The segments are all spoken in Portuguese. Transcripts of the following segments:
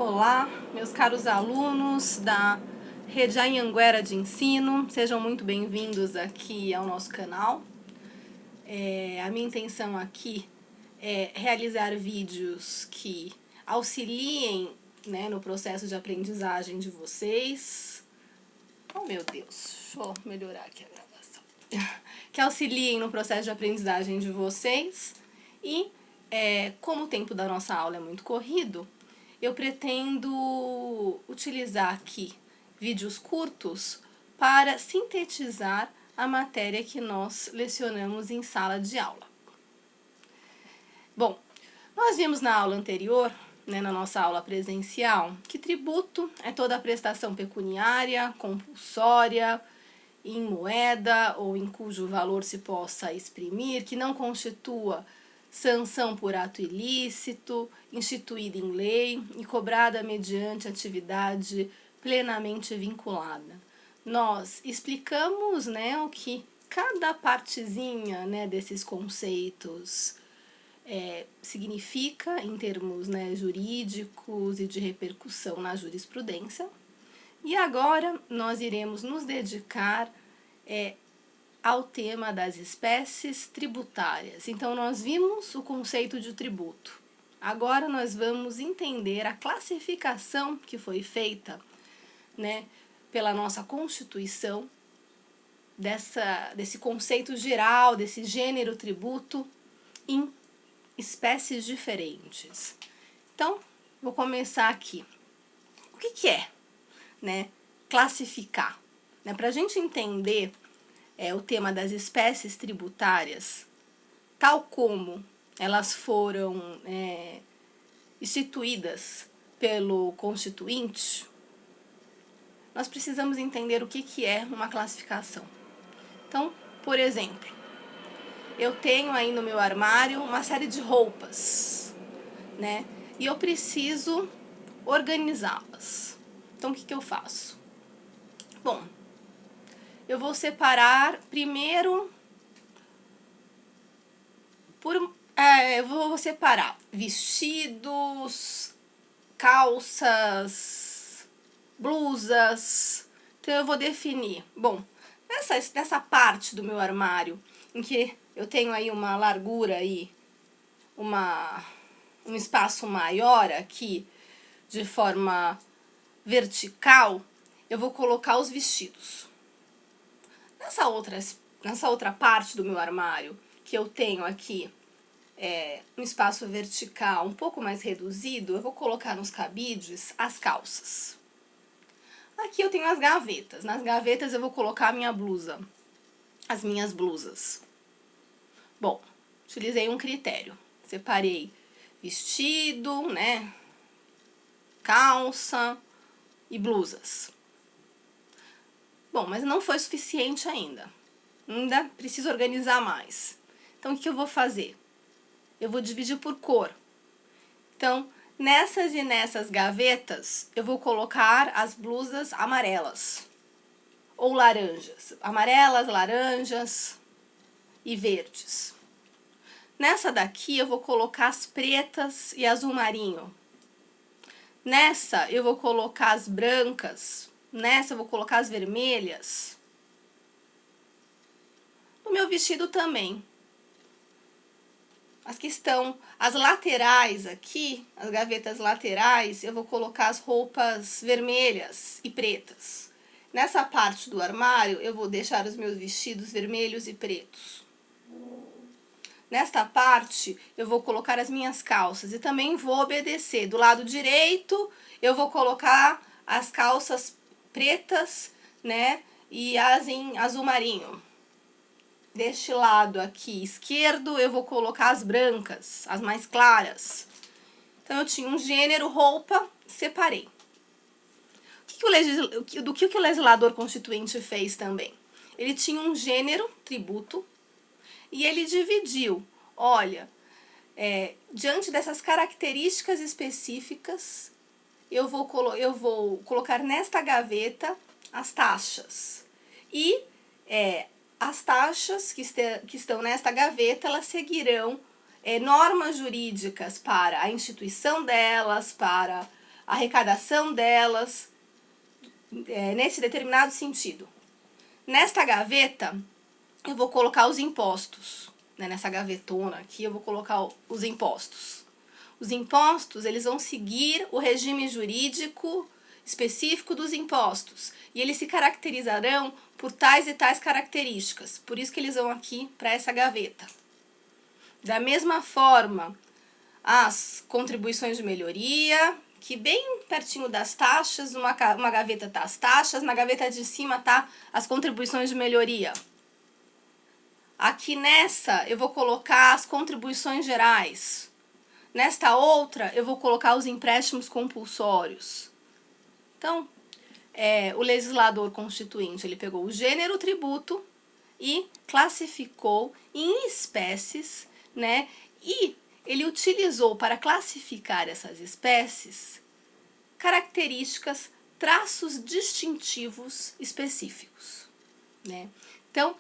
Olá, meus caros alunos da Rede Anhanguera de Ensino, sejam muito bem-vindos aqui ao nosso canal. A minha intenção aqui é realizar vídeos que auxiliem, né, no processo de aprendizagem de vocês. Oh, meu Deus, deixa eu melhorar aqui a gravação. Que auxiliem no processo de aprendizagem de vocês e, como o tempo da nossa aula é muito corrido, eu pretendo utilizar aqui vídeos curtos para sintetizar a matéria que nós lecionamos em sala de aula. Bom, nós vimos na aula anterior, né, na nossa aula presencial, que tributo é toda a prestação pecuniária, compulsória, em moeda ou em cujo valor se possa exprimir, que não constitua sanção por ato ilícito, instituída em lei e cobrada mediante atividade plenamente vinculada. Nós explicamos, né, o que cada partezinha, né, desses conceitos significa em termos, né, jurídicos e de repercussão na jurisprudência. E agora nós iremos nos dedicar ao tema das espécies tributárias. Então, nós vimos o conceito de tributo. Agora nós vamos entender a classificação que foi feita, né, pela nossa Constituição, desse conceito geral, desse gênero tributo, em espécies diferentes. Então, vou começar aqui. O que é, né, classificar? Né, para a gente entender o tema das espécies tributárias, tal como elas foram instituídas pelo Constituinte, nós precisamos entender o que é uma classificação. Então, por exemplo, eu tenho aí no meu armário uma série de roupas, né? E eu preciso organizá-las. Então, o que eu faço? Bom, eu vou separar primeiro eu vou separar vestidos, calças, blusas. Então eu vou definir, bom, nessa parte do meu armário em que eu tenho aí uma largura aí, um espaço maior aqui de forma vertical, eu vou colocar os vestidos. Nessa outra parte do meu armário, que eu tenho aqui um espaço vertical um pouco mais reduzido, eu vou colocar nos cabides as calças. Aqui eu tenho as gavetas. Nas gavetas eu vou colocar a minha blusa, as minhas blusas. Bom, utilizei um critério. Separei vestido, né, calça e blusas. Bom, mas não foi suficiente ainda. Ainda preciso organizar mais. Então, o que eu vou fazer? Eu vou dividir por cor. Então, nessas e nessas gavetas, eu vou colocar as blusas amarelas ou laranjas. Amarelas, laranjas e verdes. Nessa daqui, eu vou colocar as pretas e azul marinho. Nessa, eu vou colocar as brancas. Nessa, eu vou colocar as vermelhas. No meu vestido também. As laterais aqui, as gavetas laterais, eu vou colocar as roupas vermelhas e pretas. Nessa parte do armário, eu vou deixar os meus vestidos vermelhos e pretos. Nesta parte, eu vou colocar as minhas calças e também vou obedecer. Do lado direito, eu vou colocar as calças pretas, né, e as em azul marinho. Deste lado aqui esquerdo, eu vou colocar as brancas, as mais claras. Então, eu tinha um gênero, roupa, separei. Do que o legislador constituinte fez também? Ele tinha um gênero, tributo, e ele dividiu, olha, diante dessas características específicas, eu vou colocar nesta gaveta as taxas. E as taxas que estão nesta gaveta, elas seguirão normas jurídicas para a instituição delas, para arrecadação delas, nesse determinado sentido. Nesta gaveta, eu vou colocar os impostos, né? Nessa gavetona aqui, eu vou colocar os impostos. Os impostos, eles vão seguir o regime jurídico específico dos impostos, e eles se caracterizarão por tais e tais características, por isso que eles vão aqui para essa gaveta. Da mesma forma, as contribuições de melhoria, que bem pertinho das taxas, uma gaveta está as taxas, na gaveta de cima tá as contribuições de melhoria. Aqui nessa eu vou colocar as contribuições gerais. Nesta outra eu vou colocar os empréstimos compulsórios. Então, o legislador constituinte, ele pegou o gênero tributo e classificou em espécies, né? E ele utilizou para classificar essas espécies características, traços distintivos específicos, né? Então,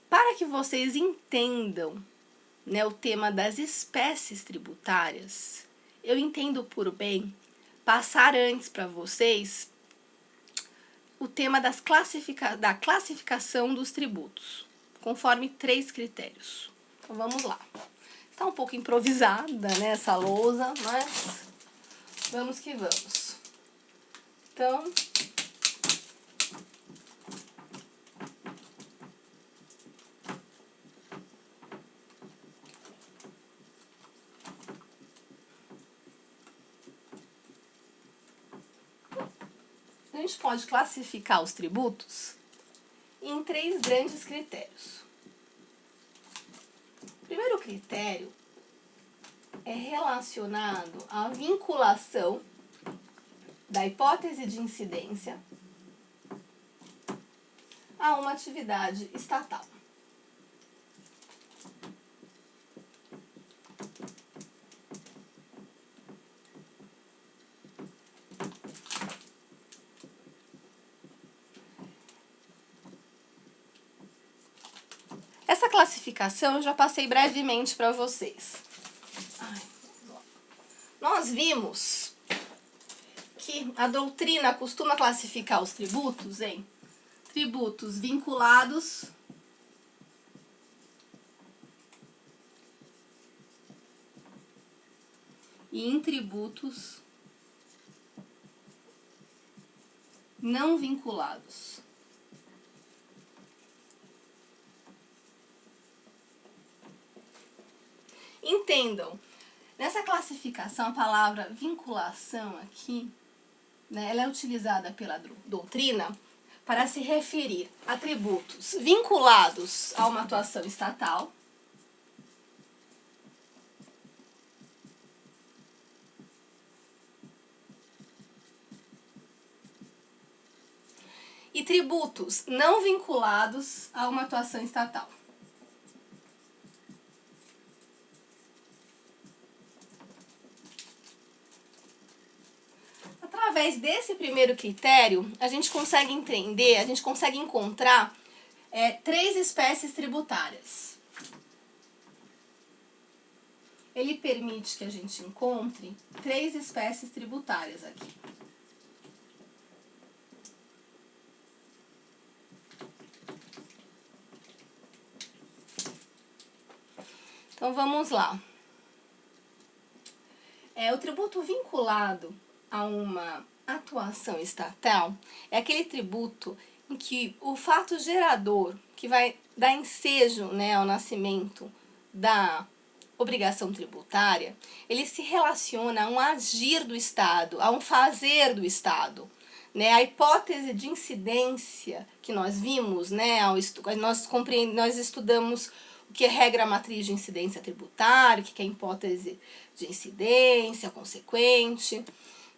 para que vocês entendam, né, o tema das espécies tributárias, eu entendo por bem passar antes para vocês o tema da classificação dos tributos, conforme 3 critérios. Então vamos lá. Está um pouco improvisada, né, essa lousa, mas vamos que vamos. Então, a gente pode classificar os tributos em 3 grandes critérios. O primeiro critério é relacionado à vinculação da hipótese de incidência a uma atividade estatal. Essa classificação eu já passei brevemente para vocês. Nós vimos que a doutrina costuma classificar os tributos em tributos vinculados e em tributos não vinculados. Entendam, nessa classificação, a palavra vinculação aqui, né, ela é utilizada pela doutrina para se referir a tributos vinculados a uma atuação estatal e tributos não vinculados a uma atuação estatal. Através desse primeiro critério, a gente consegue entender, a gente consegue encontrar 3 espécies tributárias. Ele permite que a gente encontre 3 espécies tributárias aqui. Então vamos lá. O tributo vinculado a uma atuação estatal é aquele tributo em que o fato gerador, que vai dar ensejo, né, ao nascimento da obrigação tributária, ele se relaciona a um agir do Estado, a um fazer do Estado. Né? A hipótese de incidência que nós vimos, né, nós estudamos o que é regra matriz de incidência tributária, o que é hipótese de incidência consequente.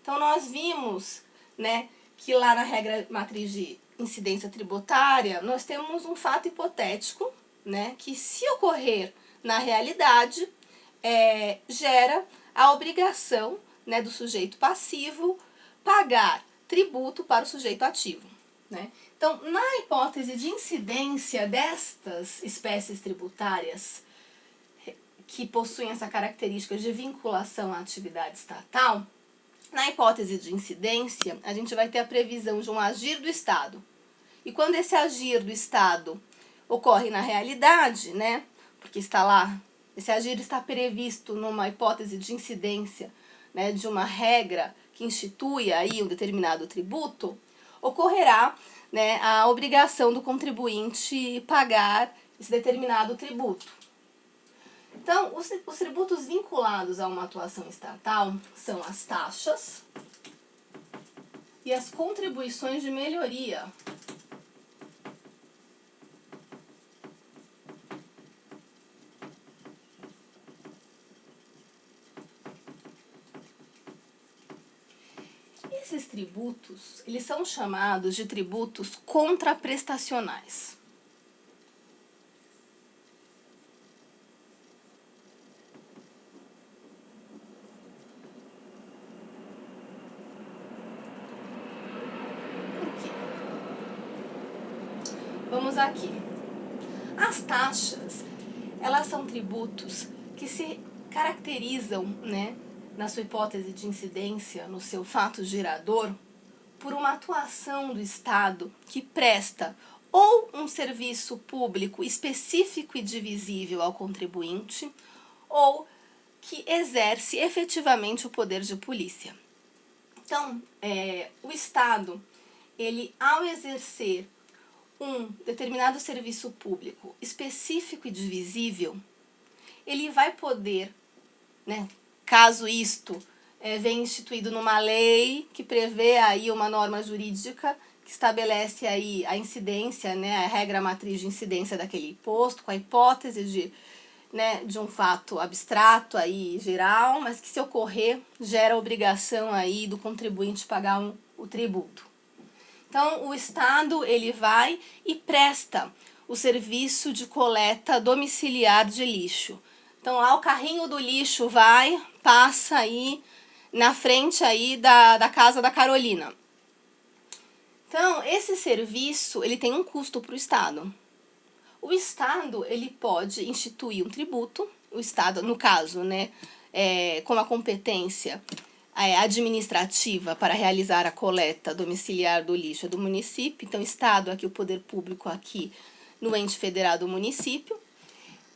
Então, nós vimos, né, que lá na regra matriz de incidência tributária, nós temos um fato hipotético, né, que se ocorrer na realidade, gera a obrigação, né, do sujeito passivo pagar tributo para o sujeito ativo. Né? Então, na hipótese de incidência destas espécies tributárias que possuem essa característica de vinculação à atividade estatal, Na hipótese de incidência, a gente vai ter a previsão de um agir do Estado. E quando esse agir do Estado ocorre na realidade, né, porque está lá, esse agir está previsto numa hipótese de incidência, né, de uma regra que institui aí um determinado tributo, ocorrerá, né, a obrigação do contribuinte pagar esse determinado tributo. Então, os tributos vinculados a uma atuação estatal são as taxas e as contribuições de melhoria. Esses tributos, eles são chamados de tributos contraprestacionais. Por quê? Vamos aqui. As taxas, elas são tributos que se caracterizam, né, na sua hipótese de incidência, no seu fato gerador, por uma atuação do Estado que presta ou um serviço público específico e divisível ao contribuinte, ou que exerce efetivamente o poder de polícia. Então, o Estado, ele, ao exercer um determinado serviço público específico e divisível, ele vai poder, né, caso isto venha instituído numa lei que prevê aí uma norma jurídica que estabelece aí a incidência, né, a regra matriz de incidência daquele imposto, com a hipótese de, né, de um fato abstrato aí geral, mas que se ocorrer gera a obrigação aí do contribuinte pagar o tributo. Então, o Estado, ele vai e presta o serviço de coleta domiciliar de lixo. Então, lá o carrinho do lixo vai, passa aí na frente aí da casa da Carolina. Então, esse serviço, ele tem um custo para o Estado. O Estado, ele pode instituir um tributo, o Estado, no caso, né, com a competência administrativa para realizar a coleta domiciliar do lixo do município, então Estado aqui, o poder público aqui no ente federal do município,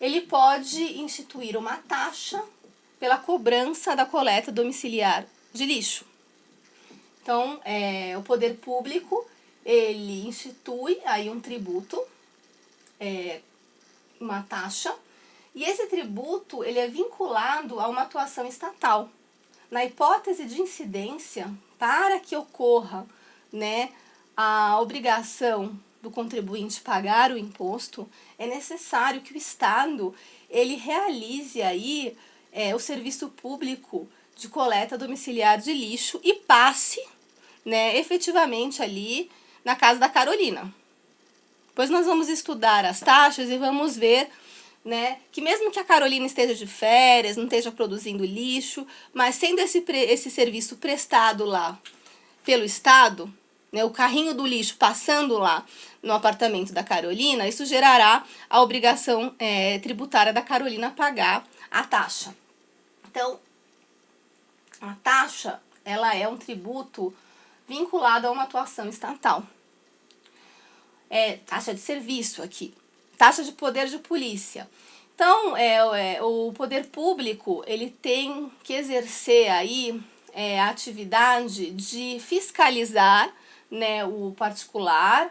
ele pode instituir uma taxa pela cobrança da coleta domiciliar de lixo. Então, o poder público, ele institui aí um tributo, uma taxa, e esse tributo, ele é vinculado a uma atuação estatal. Na hipótese de incidência, para que ocorra, né, a obrigação do contribuinte pagar o imposto, é necessário que o Estado ele realize aí o serviço público de coleta domiciliar de lixo e passe, né, efetivamente ali na casa da Carolina. Depois nós vamos estudar as taxas e vamos ver, né, que mesmo que a Carolina esteja de férias, não esteja produzindo lixo, mas sendo esse serviço prestado lá pelo Estado, né, o carrinho do lixo passando lá no apartamento da Carolina, isso gerará a obrigação tributária da Carolina pagar a taxa. Então, a taxa, ela é um tributo vinculado a uma atuação estatal. Taxa de serviço aqui, taxa de poder de polícia. Então, o poder público, ele tem que exercer aí a atividade de fiscalizar, né, o particular,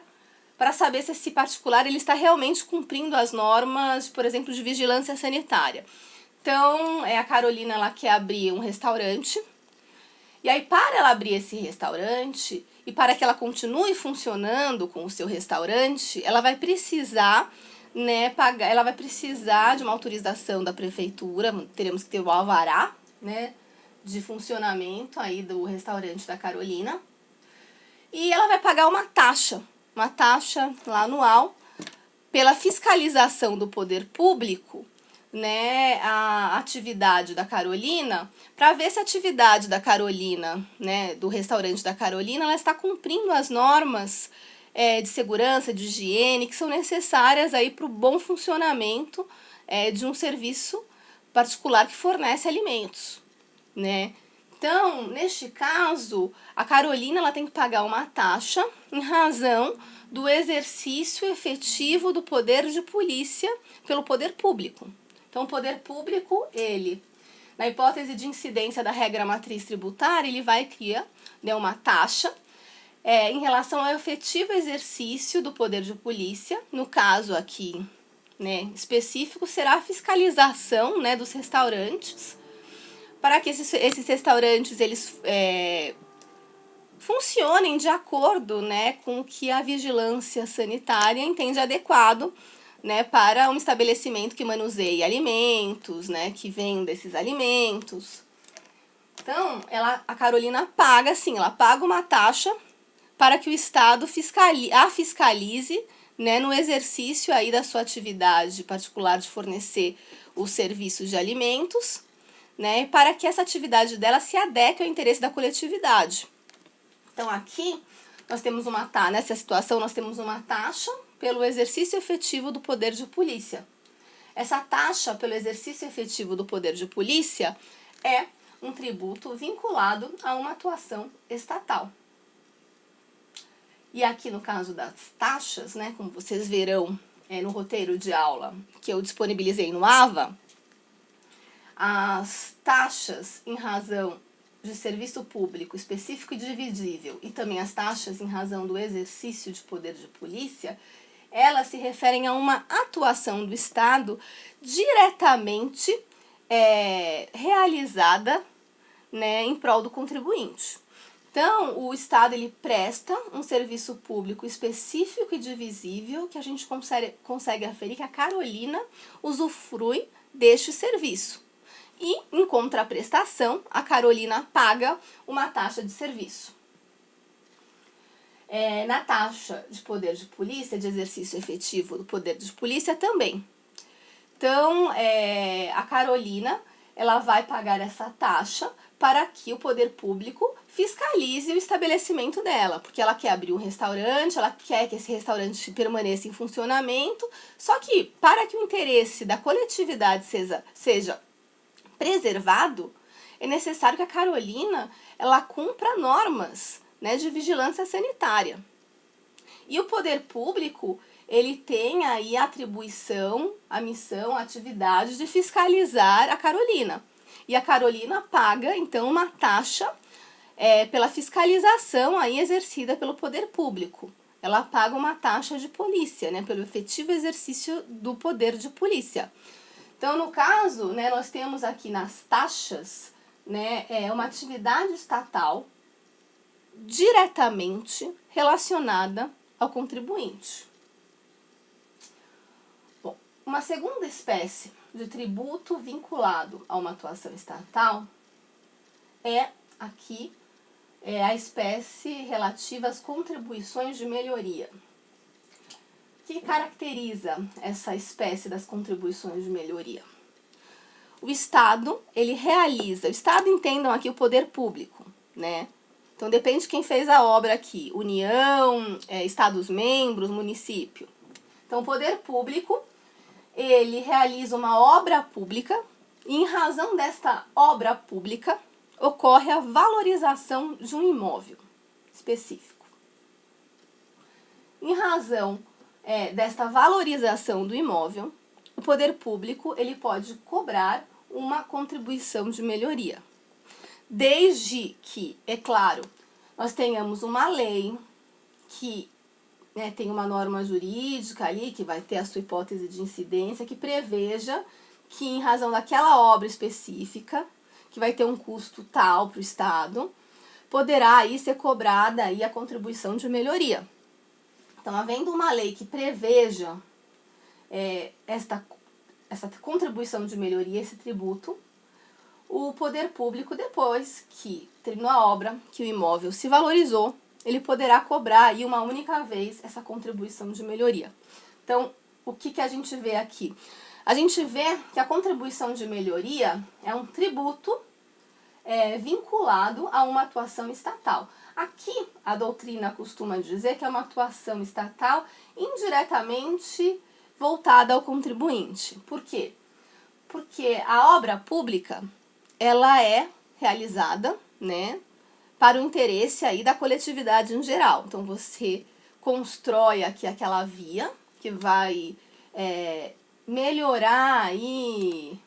para saber se esse particular ele está realmente cumprindo as normas, por exemplo, de vigilância sanitária. Então, a Carolina, ela quer abrir um restaurante, e aí para ela abrir esse restaurante, e para que ela continue funcionando com o seu restaurante, ela vai precisar, né, ela vai precisar de uma autorização da prefeitura, teremos que ter o alvará, né, de funcionamento aí do restaurante da Carolina, e ela vai pagar uma taxa lá anual, pela fiscalização do poder público, né, a atividade da Carolina, para ver se a atividade da Carolina, né, do restaurante da Carolina, ela está cumprindo as normas de segurança, de higiene, que são necessárias aí para o bom funcionamento de um serviço particular que fornece alimentos, né? Então, neste caso, a Carolina ela tem que pagar uma taxa em razão do exercício efetivo do poder de polícia pelo poder público. Então, o poder público, ele, na hipótese de incidência da regra matriz tributária, ele vai criar, né, uma taxa em relação ao efetivo exercício do poder de polícia. No caso aqui, né, específico, será a fiscalização, né, dos restaurantes, para que esses restaurantes eles funcionem de acordo, né, com o que a vigilância sanitária entende adequado, né, para um estabelecimento que manuseie alimentos, né, que venda esses alimentos. Então, a Carolina paga, sim, ela paga uma taxa para que o Estado fiscalize, né, no exercício aí da sua atividade particular de fornecer os serviços de alimentos, né, para que essa atividade dela se adeque ao interesse da coletividade. Então, aqui, nós temos nessa situação, nós temos uma taxa pelo exercício efetivo do poder de polícia. Essa taxa pelo exercício efetivo do poder de polícia é um tributo vinculado a uma atuação estatal. E aqui no caso das taxas, né, como vocês verão no roteiro de aula que eu disponibilizei no AVA, as taxas em razão de serviço público específico e divisível e também as taxas em razão do exercício de poder de polícia, elas se referem a uma atuação do Estado diretamente realizada, né, em prol do contribuinte. Então, o Estado ele presta um serviço público específico e divisível que a gente consegue aferir que a Carolina usufrui deste serviço. E, em contraprestação, a Carolina paga uma taxa de serviço. Na taxa de poder de polícia, de exercício efetivo do poder de polícia também. Então, a Carolina ela vai pagar essa taxa para que o poder público fiscalize o estabelecimento dela, porque ela quer abrir um restaurante, ela quer que esse restaurante permaneça em funcionamento, só que para que o interesse da coletividade seja preservado, é necessário que a Carolina ela cumpra normas, né, de vigilância sanitária. E o poder público ele tem aí a atribuição, a missão, a atividade de fiscalizar a Carolina. E a Carolina paga, então, uma taxa pela fiscalização aí exercida pelo poder público. Ela paga uma taxa de polícia, né, pelo efetivo exercício do poder de polícia. Então, no caso, né, nós temos aqui nas taxas, né, uma atividade estatal diretamente relacionada ao contribuinte. Bom, uma segunda espécie de tributo vinculado a uma atuação estatal é aqui a espécie relativa às contribuições de melhoria. O que caracteriza essa espécie das contribuições de melhoria? O Estado, ele realiza, o Estado entendam aqui o poder público, né? Então depende de quem fez a obra aqui, União, Estados-membros, município. Então o poder público, ele realiza uma obra pública e em razão desta obra pública ocorre a valorização de um imóvel específico. Em razão desta valorização do imóvel, o poder público ele pode cobrar uma contribuição de melhoria. Desde que, é claro, nós tenhamos uma lei que tem uma norma jurídica ali, que vai ter a sua hipótese de incidência, que preveja que em razão daquela obra específica, que vai ter um custo tal para o Estado, poderá aí ser cobrada aí a contribuição de melhoria. Então, havendo uma lei que preveja essa contribuição de melhoria, esse tributo, o poder público, depois que terminou a obra, que o imóvel se valorizou, ele poderá cobrar aí uma única vez essa contribuição de melhoria. Então, o que a gente vê aqui? A gente vê que a contribuição de melhoria é um tributo vinculado a uma atuação estatal. Aqui, a doutrina costuma dizer que é uma atuação estatal indiretamente voltada ao contribuinte. Por quê? Porque a obra pública, ela é realizada, né, para o interesse aí da coletividade em geral. Então você constrói aqui aquela via que vai melhorar aí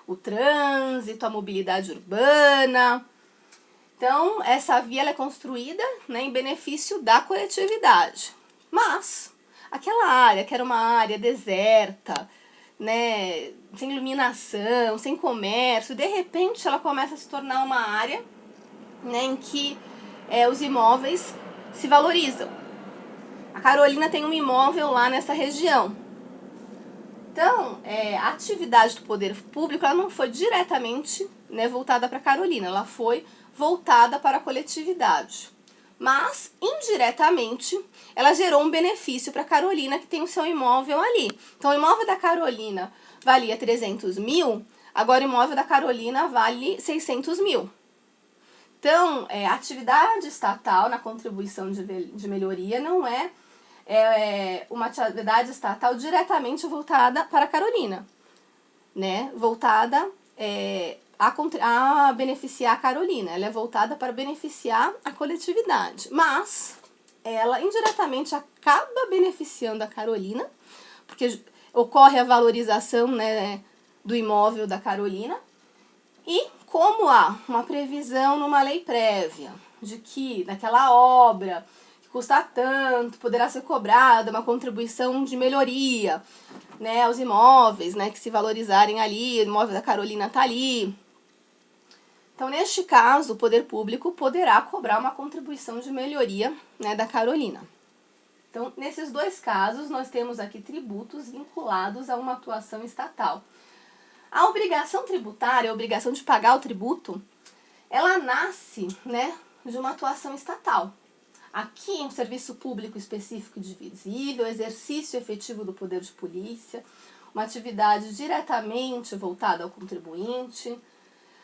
o trânsito, a mobilidade urbana. Então essa via ela é construída, né, em benefício da coletividade. Mas aquela área que era uma área deserta, né, sem iluminação, sem comércio, de repente ela começa a se tornar uma área, né, em que os imóveis se valorizam. A Carolina tem um imóvel lá nessa região. Então, a atividade do poder público ela não foi diretamente, né, voltada para a Carolina, ela foi voltada para a coletividade. Mas, indiretamente, ela gerou um benefício para a Carolina, que tem o seu imóvel ali. Então, o imóvel da Carolina valia 300 mil, agora o imóvel da Carolina vale 600 mil. Então, a atividade estatal na contribuição de melhoria não é uma atividade estatal diretamente voltada para a Carolina, né? Voltada a beneficiar a Carolina. Ela é voltada para beneficiar a coletividade, mas ela indiretamente acaba beneficiando a Carolina, porque ocorre a valorização, né, do imóvel da Carolina. E como há uma previsão numa lei prévia de que naquela obra que custa tanto, poderá ser cobrada uma contribuição de melhoria, né, aos imóveis, né, que se valorizarem ali, o imóvel da Carolina está ali. Então, neste caso, o poder público poderá cobrar uma contribuição de melhoria, né, da Carolina. Então, nesses dois casos, nós temos aqui tributos vinculados a uma atuação estatal. A obrigação tributária, a obrigação de pagar o tributo, ela nasce, né, de uma atuação estatal. Aqui, um serviço público específico e divisível, exercício efetivo do poder de polícia, uma atividade diretamente voltada ao contribuinte.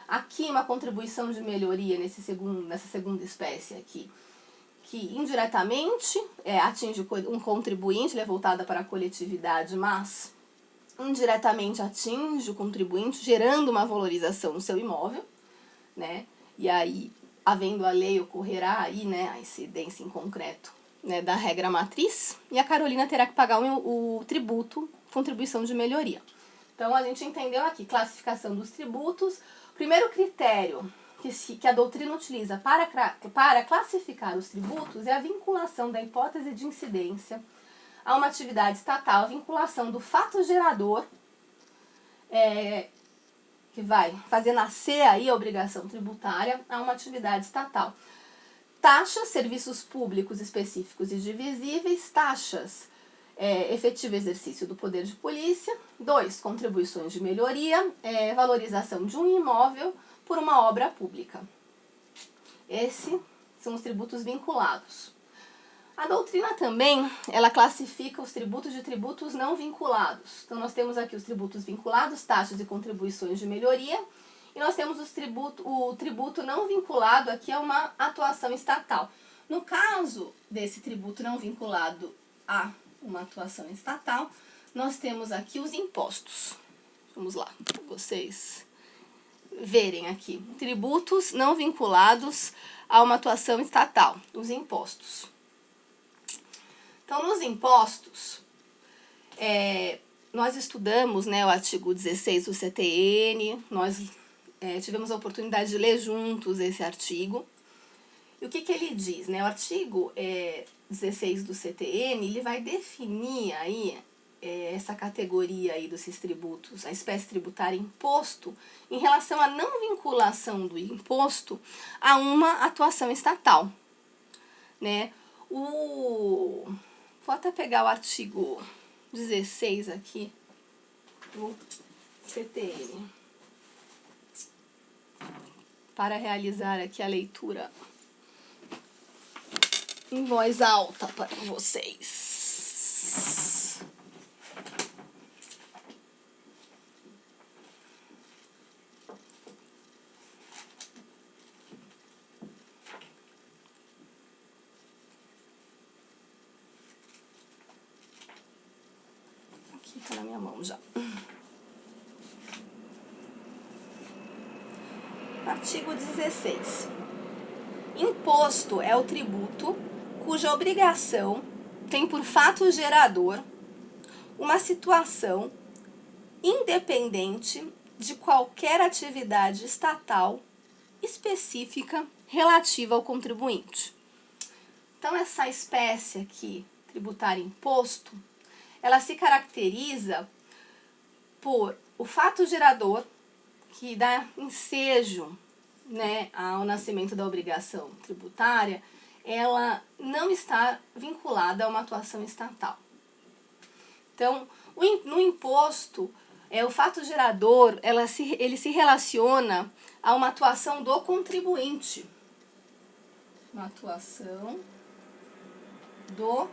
Aqui, uma contribuição de melhoria nessa segunda espécie aqui, que indiretamente atinge um contribuinte, ele é voltada para a coletividade, mas indiretamente atinge o contribuinte, gerando uma valorização no seu imóvel, né? E aí, havendo a lei, ocorrerá aí, né, a incidência em concreto, né, da regra matriz, e a Carolina terá que pagar o tributo, contribuição de melhoria. Então, a gente entendeu aqui, classificação dos tributos. O primeiro critério que a doutrina utiliza para classificar os tributos é a vinculação da hipótese de incidência a uma atividade estatal, a vinculação do fato gerador, que vai fazer nascer aí a obrigação tributária a uma atividade estatal. Taxas, serviços públicos específicos e divisíveis, taxas, efetivo exercício do poder de polícia. 2, contribuições de melhoria, valorização de um imóvel por uma obra pública. Esses são os tributos vinculados. A doutrina também, ela classifica os tributos de tributos não vinculados. Então, nós temos aqui os tributos vinculados, taxas e contribuições de melhoria, e nós temos o tributo não vinculado, aqui é uma atuação estatal. No caso desse tributo não vinculado a uma atuação estatal, nós temos aqui os impostos. Vamos lá, para vocês verem aqui. Tributos não vinculados a uma atuação estatal, os impostos. Então, nos impostos, nós estudamos, né, o artigo 16 do CTN, nós tivemos a oportunidade de ler juntos esse artigo. E o que ele diz? Né? O artigo 16 do CTN, ele vai definir aí essa categoria aí desses tributos, a espécie tributária imposto, em relação à não vinculação do imposto a uma atuação estatal, né? Vou até pegar o artigo 16 aqui do CTN para realizar aqui a leitura em voz alta para vocês. Aqui tá na minha mão já. Artigo 16. Imposto é o tributo cuja obrigação tem por fato gerador uma situação independente de qualquer atividade estatal específica relativa ao contribuinte. Então, essa espécie aqui, tributária imposto, ela se caracteriza por o fato gerador que dá ensejo, né, ao nascimento da obrigação tributária, ela não está vinculada a uma atuação estatal. Então, no imposto, o fato gerador, ele se relaciona a uma atuação do contribuinte. Uma atuação do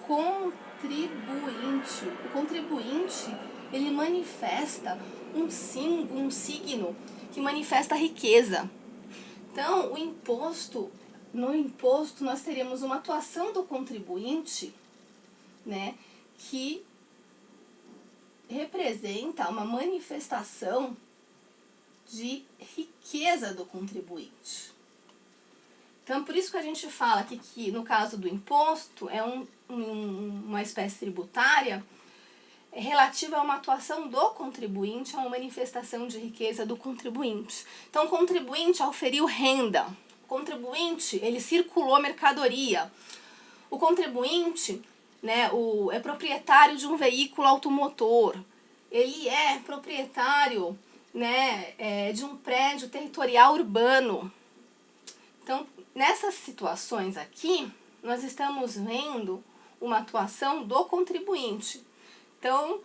contribuinte. O contribuinte, ele manifesta um signo que manifesta a riqueza. Então, no imposto nós teremos uma atuação do contribuinte, né, que representa uma manifestação de riqueza do contribuinte. Então, por isso que a gente fala que no caso do imposto, é uma espécie tributária relativa a uma atuação do contribuinte, a uma manifestação de riqueza do contribuinte. Então, o contribuinte auferiu renda, o contribuinte, ele circulou mercadoria, o contribuinte, né, é proprietário de um veículo automotor, ele é proprietário, né, de um prédio territorial urbano. Então, nessas situações aqui, nós estamos vendo uma atuação do contribuinte. Então,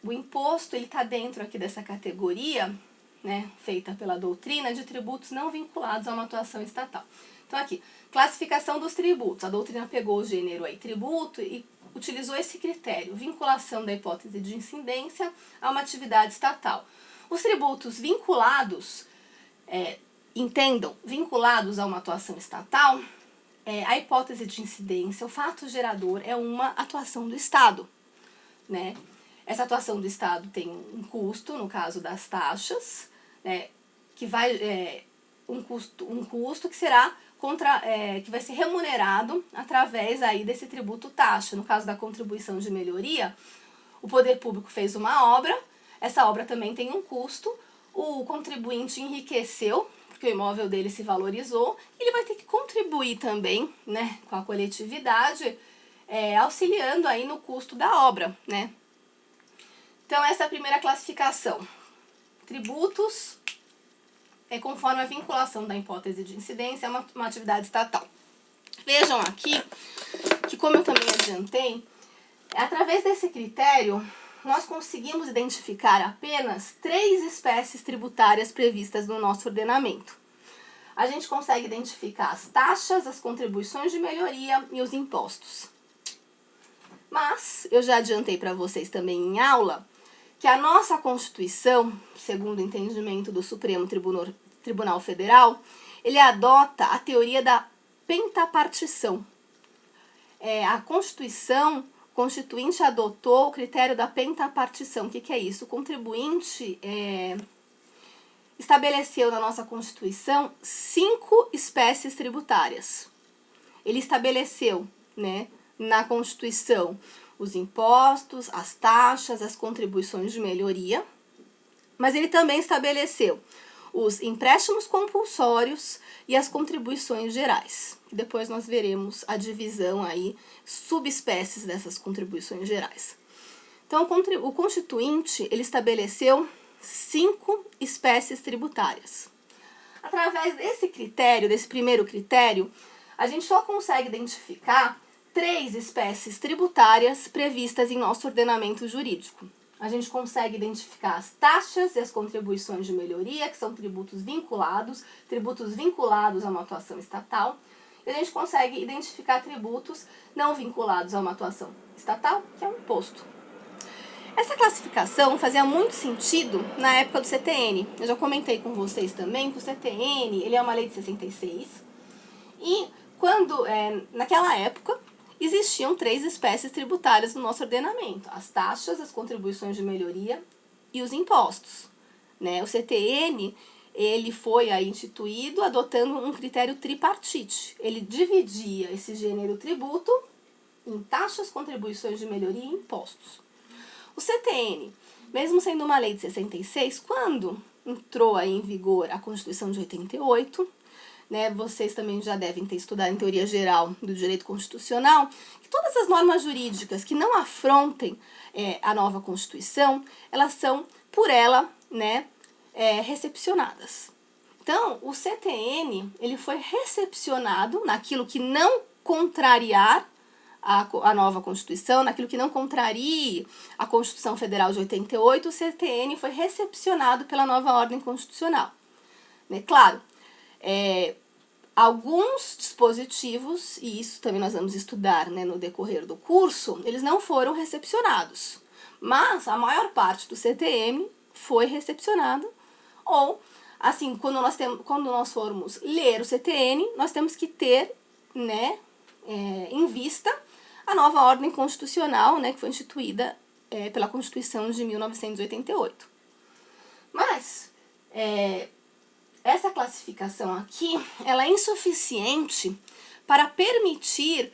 o imposto está dentro aqui dessa categoria, né, feita pela doutrina de tributos não vinculados a uma atuação estatal. Então, aqui, classificação dos tributos. A doutrina pegou o gênero aí, tributo, e utilizou esse critério, vinculação da hipótese de incidência a uma atividade estatal. Os tributos vinculados, entendam, vinculados a uma atuação estatal, a hipótese de incidência, o fato gerador é uma atuação do Estado, né? Essa atuação do Estado tem um custo, no caso das taxas, né, que vai um custo que será que vai ser remunerado através aí desse tributo taxa. No caso da contribuição de melhoria, o poder público fez uma obra, essa obra também tem um custo, o contribuinte enriqueceu, porque o imóvel dele se valorizou, e ele vai ter que contribuir também, né, com a coletividade, auxiliando aí no custo da obra, né. Então, essa é a primeira classificação. Tributos, conforme a vinculação da hipótese de incidência, é uma atividade estatal. Vejam aqui que, como eu também adiantei, através desse critério, nós conseguimos identificar apenas 3 espécies tributárias previstas no nosso ordenamento. A gente consegue identificar as taxas, as contribuições de melhoria e os impostos. Mas, eu já adiantei para vocês também em aula, que a nossa Constituição, segundo o entendimento do Supremo Tribunal Federal, ele adota a teoria da pentapartição. A Constituição Constituinte adotou o critério da pentapartição. O que é isso? O contribuinte estabeleceu na nossa Constituição 5 espécies tributárias. Ele estabeleceu, né, na Constituição os impostos, as taxas, as contribuições de melhoria, mas ele também estabeleceu os empréstimos compulsórios e as contribuições gerais. Depois nós veremos a divisão aí, subespécies dessas contribuições gerais. Então, o Constituinte, ele estabeleceu 5 espécies tributárias. Através desse critério, desse primeiro critério, a gente só consegue identificar 3 espécies tributárias previstas em nosso ordenamento jurídico. A gente consegue identificar as taxas e as contribuições de melhoria, que são tributos vinculados a uma atuação estatal. E a gente consegue identificar tributos não vinculados a uma atuação estatal, que é o imposto. Essa classificação fazia muito sentido na época do CTN. Eu já comentei com vocês também que o CTN ele é uma lei de 66. E naquela época, existiam 3 espécies tributárias no nosso ordenamento: as taxas, as contribuições de melhoria e os impostos, né? O CTN ele foi aí instituído adotando um critério tripartite. Ele dividia esse gênero tributo em taxas, contribuições de melhoria e impostos. O CTN, mesmo sendo uma lei de 66, quando entrou aí em vigor a Constituição de 88, né, vocês também já devem ter estudado em teoria geral do direito constitucional, que todas as normas jurídicas que não afrontem a nova Constituição, elas são, por ela, né, recepcionadas. Então, o CTN, ele foi recepcionado naquilo que não contrariar a nova Constituição, naquilo que não contrarie a Constituição Federal de 88, o CTN foi recepcionado pela nova ordem constitucional. Né? Claro, alguns dispositivos, e isso também nós vamos estudar, né, no decorrer do curso, eles não foram recepcionados, mas a maior parte do CTN foi recepcionado, ou, assim, quando nós formos ler o CTN, nós temos que ter, né, em vista a nova ordem constitucional, né, que foi instituída pela Constituição de 1988. Mas, essa classificação aqui, ela é insuficiente para permitir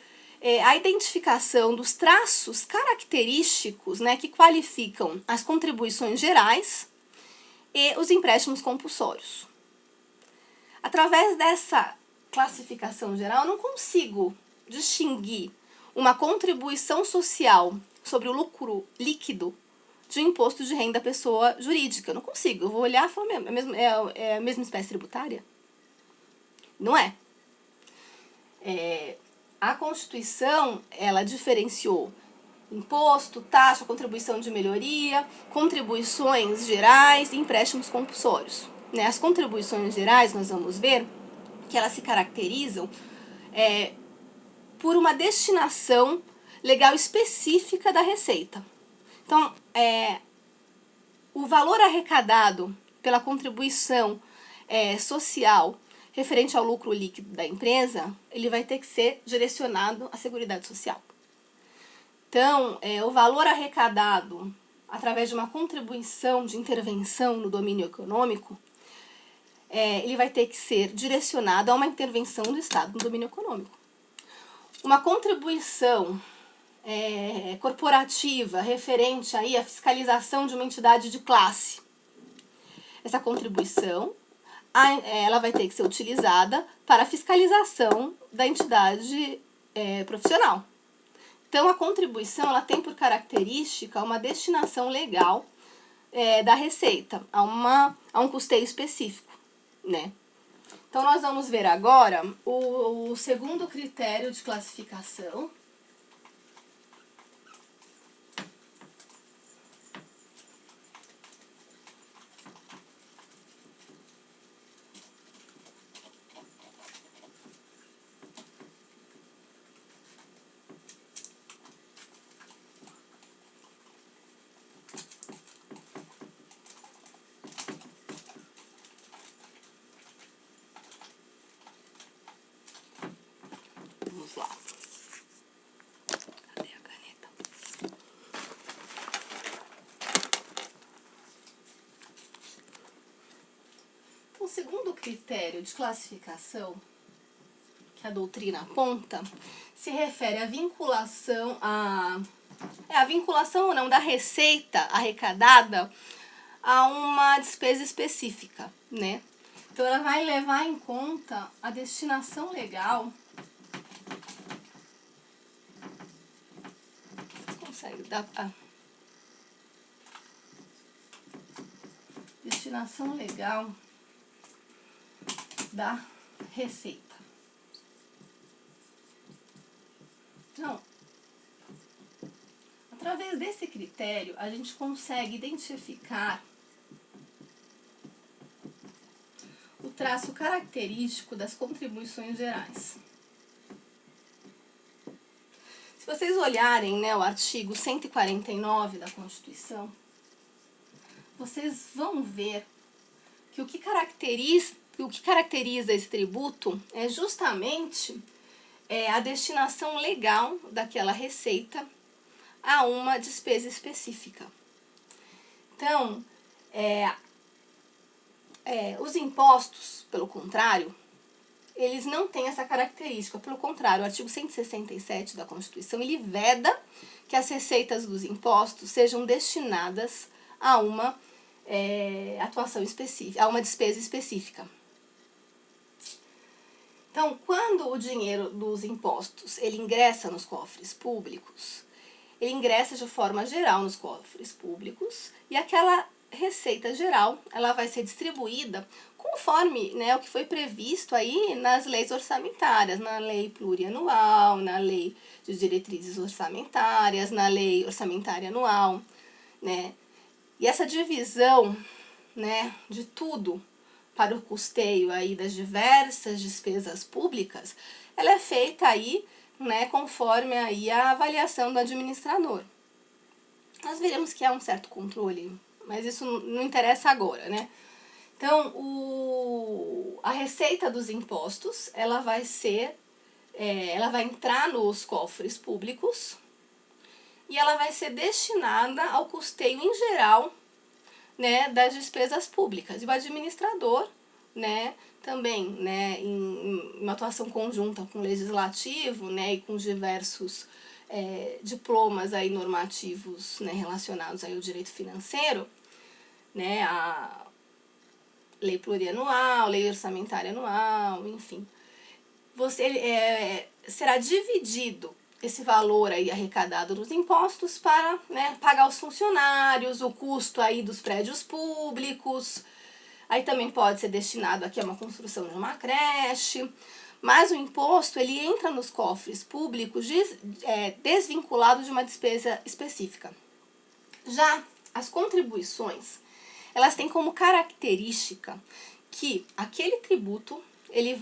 a identificação dos traços característicos, né, que qualificam as contribuições gerais e os empréstimos compulsórios. Através dessa classificação geral, eu não consigo distinguir uma contribuição social sobre o lucro líquido de um imposto de renda à pessoa jurídica. Eu não consigo. Eu vou olhar e falar, é a mesma espécie tributária? Não é. A Constituição, ela diferenciou imposto, taxa, contribuição de melhoria, contribuições gerais e empréstimos compulsórios. Né? As contribuições gerais, nós vamos ver que elas se caracterizam por uma destinação legal específica da receita. Então, o valor arrecadado pela contribuição social referente ao lucro líquido da empresa, ele vai ter que ser direcionado à Seguridade Social. Então, o valor arrecadado através de uma contribuição de intervenção no domínio econômico, ele vai ter que ser direcionado a uma intervenção do Estado no domínio econômico. Uma contribuição corporativa referente aí à fiscalização de uma entidade de classe. Essa contribuição, ela vai ter que ser utilizada para a fiscalização da entidade profissional. Então, a contribuição, ela tem por característica uma destinação legal da receita, a um custeio específico, né? Então, nós vamos ver agora o segundo critério de classificação. Vamos lá. Cadê a caneta? Então, o segundo critério de classificação que a doutrina aponta se refere à vinculação a vinculação ou não da receita arrecadada a uma despesa específica, né? Então, ela vai levar em conta a destinação legal. Consegue dar a destinação legal da receita. Então, através desse critério, a gente consegue identificar o traço característico das contribuições gerais. Se vocês olharem, né, o artigo 149 da Constituição, vocês vão ver que o que caracteriza esse tributo é justamente a destinação legal daquela receita a uma despesa específica. Então, Os impostos, pelo contrário, eles não têm essa característica. Pelo contrário, o artigo 167 da Constituição, ele veda que as receitas dos impostos sejam destinadas a uma atuação específica, a uma despesa específica. Então, quando o dinheiro dos impostos ele ingressa nos cofres públicos, ele ingressa de forma geral nos cofres públicos e aquela receita geral ela vai ser distribuída conforme, né, o que foi previsto aí nas leis orçamentárias, na lei plurianual, na lei de diretrizes orçamentárias, na lei orçamentária anual, né? E essa divisão, né, de tudo para o custeio aí das diversas despesas públicas, ela é feita aí, né, conforme aí a avaliação do administrador. Nós veremos que há um certo controle, mas isso não interessa agora, né? Então, a receita dos impostos, ela vai entrar nos cofres públicos e ela vai ser destinada ao custeio em geral, né, das despesas públicas. E o administrador, né, também, né, em uma atuação conjunta com o legislativo, né, e com diversos diplomas aí normativos, né, relacionados aí ao direito financeiro, né, a lei plurianual, lei orçamentária anual, enfim, será dividido esse valor aí arrecadado nos impostos para, né, pagar os funcionários, o custo aí dos prédios públicos. Aí também pode ser destinado aqui a uma construção de uma creche, mas o imposto ele entra nos cofres públicos desvinculado de uma despesa específica. Já as contribuições, elas têm como característica que aquele tributo ele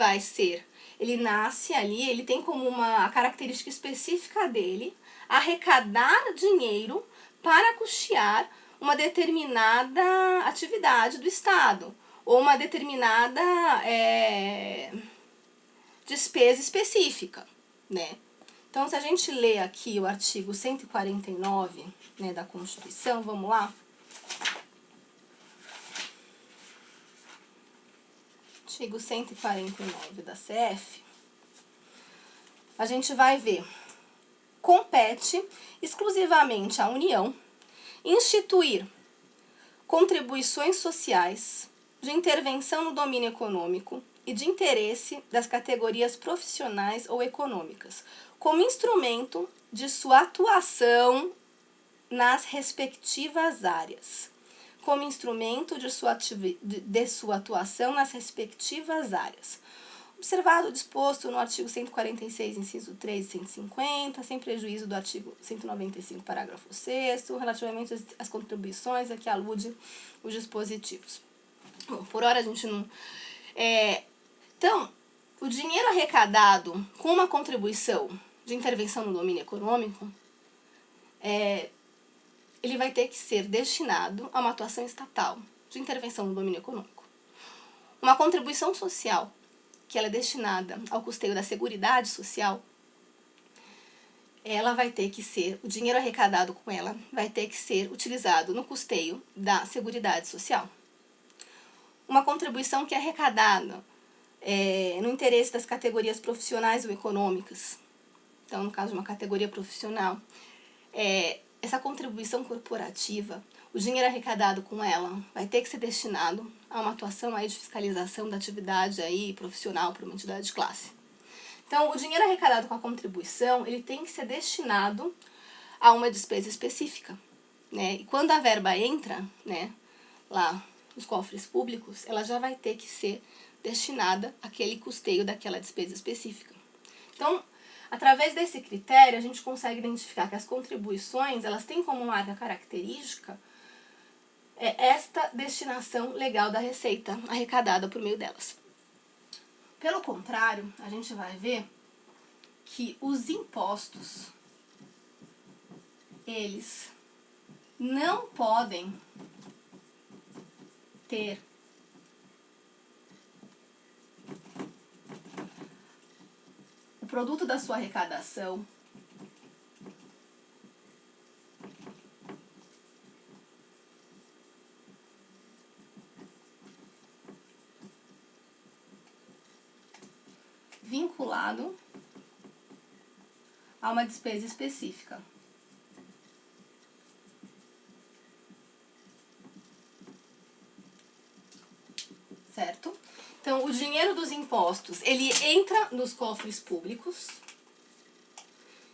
nasce ali, ele tem como uma característica específica dele arrecadar dinheiro para custear uma determinada atividade do Estado ou uma determinada despesa específica, né? Então, se a gente lê aqui o artigo 149, né, da Constituição, vamos lá? Artigo 149 da CF, a gente vai ver: compete exclusivamente à União instituir contribuições sociais de intervenção no domínio econômico e de interesse das categorias profissionais ou econômicas, como instrumento de sua atuação nas respectivas áreas. Como instrumento de sua atuação nas respectivas áreas. Observado o disposto no artigo 146, inciso 3 e 150, sem prejuízo do artigo 195, parágrafo 6º, relativamente às contribuições a que alude os dispositivos. Bom, por hora a gente não... Então, o dinheiro arrecadado com uma contribuição de intervenção no domínio econômico, ele vai ter que ser destinado a uma atuação estatal de intervenção no domínio econômico. Uma contribuição social, que ela é destinada ao custeio da Seguridade Social, ela vai ter que ser, o dinheiro arrecadado com ela vai ter que ser utilizado no custeio da Seguridade Social. Uma contribuição que é arrecadada no interesse das categorias profissionais ou econômicas. Então, no caso de uma categoria profissional, essa contribuição corporativa, o dinheiro arrecadado com ela vai ter que ser destinado a uma atuação aí de fiscalização da atividade aí profissional por uma entidade de classe. Então, o dinheiro arrecadado com a contribuição, ele tem que ser destinado a uma despesa específica, né? E quando a verba entra, né, lá nos cofres públicos, ela já vai ter que ser destinada àquele custeio daquela despesa específica. Então, através desse critério, a gente consegue identificar que as contribuições, elas têm como marca característica esta destinação legal da receita arrecadada por meio delas. Pelo contrário, a gente vai ver que os impostos, eles não podem ter o produto da sua arrecadação vinculado a uma despesa específica. Certo? Então, o dinheiro dos impostos, ele entra nos cofres públicos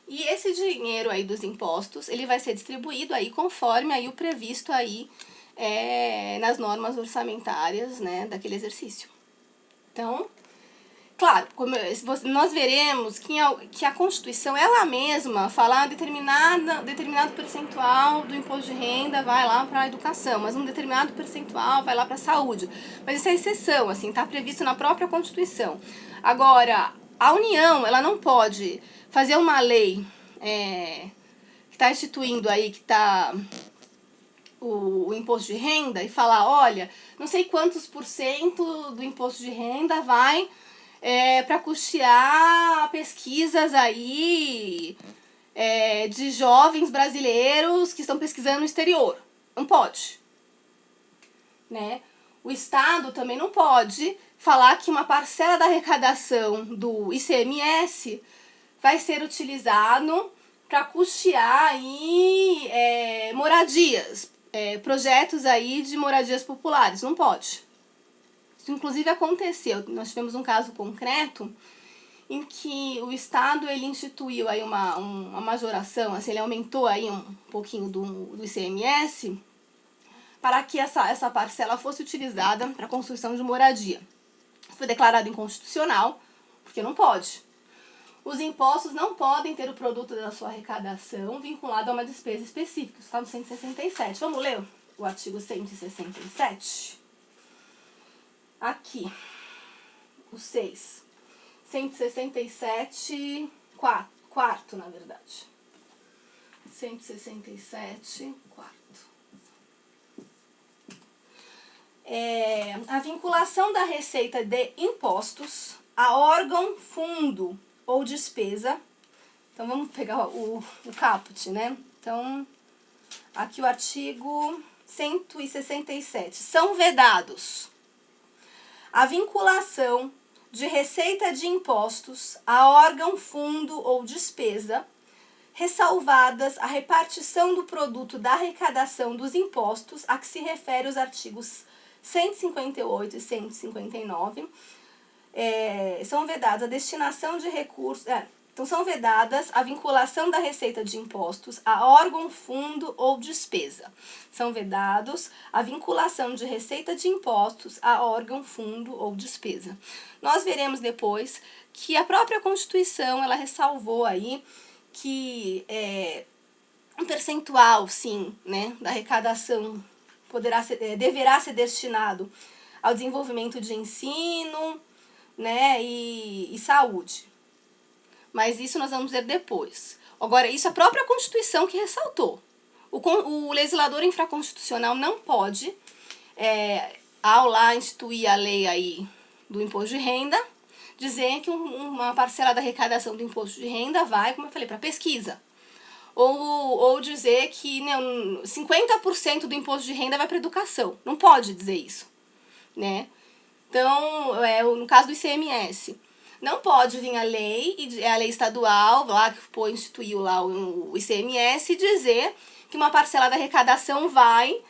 e esse dinheiro aí dos impostos, ele vai ser distribuído aí conforme aí o previsto aí nas normas orçamentárias, né, daquele exercício. Então, claro, nós veremos que a Constituição, ela mesma, fala determinado percentual do imposto de renda vai lá para a educação, mas um determinado percentual vai lá para a saúde. Mas isso é exceção, assim, está previsto na própria Constituição. Agora, a União, ela não pode fazer uma lei que está instituindo aí, que está o imposto de renda e falar, olha, não sei quantos % do imposto de renda vai para custear pesquisas aí de jovens brasileiros que estão pesquisando no exterior. Não pode. Né? O Estado também não pode falar que uma parcela da arrecadação do ICMS vai ser utilizado para custear aí, moradias, projetos aí de moradias populares. Não pode. Isso inclusive aconteceu. Nós tivemos um caso concreto em que o Estado ele instituiu aí uma majoração, assim, ele aumentou aí um pouquinho do ICMS para que essa parcela fosse utilizada para a construção de moradia. Foi declarado inconstitucional, porque não pode. Os impostos não podem ter o produto da sua arrecadação vinculado a uma despesa específica. Isso está no 167. Vamos ler o artigo 167? Aqui, o 6. 167, quarto, na verdade. 167, quarto. A vinculação da receita de impostos a órgão, fundo ou despesa. Então, vamos pegar o caput, né? Então, aqui o artigo 167. São vedados a vinculação de receita de impostos a órgão, fundo ou despesa, ressalvadas a repartição do produto da arrecadação dos impostos a que se refere os artigos 158 e 159, são vedadas a destinação de recursos... Então, são vedadas a vinculação da receita de impostos a órgão, fundo ou despesa. São vedados a vinculação de receita de impostos a órgão, fundo ou despesa. Nós veremos depois que a própria Constituição, ela ressalvou aí que um percentual, sim, né, da arrecadação deverá ser destinado ao desenvolvimento de ensino, né, e saúde. Mas isso nós vamos ver depois. Agora, isso é a própria Constituição que ressaltou. O legislador infraconstitucional não pode, ao lá instituir a lei aí do imposto de renda, dizer que uma parcela da arrecadação do imposto de renda vai, como eu falei, para pesquisa. Ou dizer que 50% do imposto de renda vai para educação. Não pode dizer isso. Né? Então, no caso do ICMS, não pode vir a lei estadual, lá que instituiu lá o ICMS, e dizer que uma parcela da arrecadação vai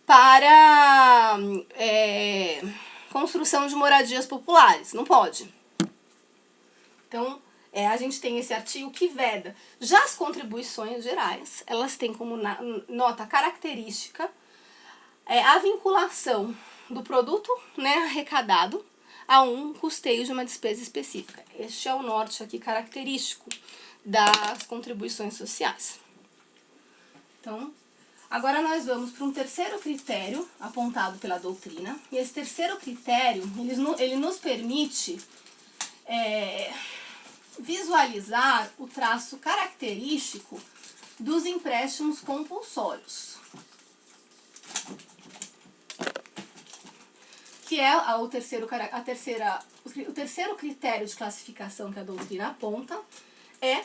para construção de moradias populares. Não pode. Então, a gente tem esse artigo que veda. Já as contribuições gerais, elas têm como nota característica a vinculação do produto, né, arrecadado a um custeio de uma despesa específica. Este é o norte aqui característico das contribuições sociais. Então, agora nós vamos para um terceiro critério apontado pela doutrina. E esse terceiro critério, ele nos permite visualizar o traço característico dos empréstimos compulsórios, que é o terceiro critério de classificação que a doutrina aponta, é